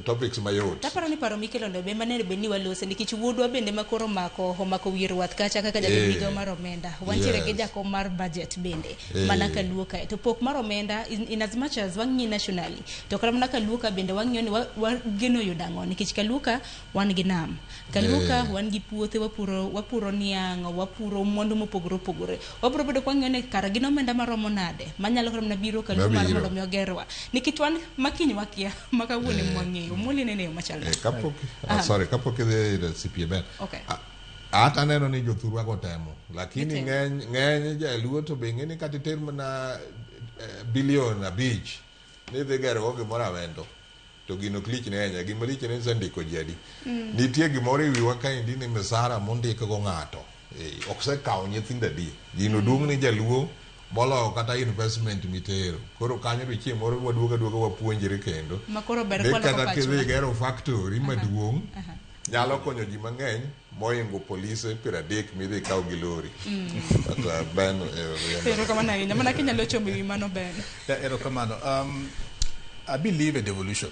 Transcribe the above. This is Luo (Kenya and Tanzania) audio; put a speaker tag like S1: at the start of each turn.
S1: topics mayot.
S2: Taparo ni paro mikelo ndo be manene be ni walose nikech wuodwa bende makoro omako wier wath kacha kaka jatend migawo mar omenda. Wantiere gi jakom mar budget bende mana ka luoka to pok mar omenda in as much as wang'i nationally to kata mana ka luoka bende wang'iyo ni wageno yudango nikech ka luoka wan gi nam ka luoka wan gi puothe wapuro niang' wapuro mwandu mopogore opogore wapuro bedo kwang'iyo ni kara gin omenda maromo nade manyalo kata mana biro ka luo mar mondo mi ogerwa nikech wan makiny wakia makawuone mwang'eyo muli nene machal
S1: kapok idhi sipie ben ata neno ni jothurwa go temo lakini ng'eny jaluo to be ng'eni kata ter mana bilion 5 ni dhi gero gimoro awendo to gino klich ne enya gima lich ne sandiko jadi nitie gimoro e wiwa kaendi ni misara mondik go ng'ato oksekao nyithindo adi gino duong' ni jaluo molo kata investment mitero koro kanyo be chieng' moro waduoga wapuonjre kendo
S2: makoro ber
S1: kata kidhi gero factory maduong' nyalo konyo ji mang'eny moingo polise 30 midhi kaw gi lori kata ben
S2: erokamano ahinya mana kinyalo chomo wi mano ben
S3: erokamano I believe in devolution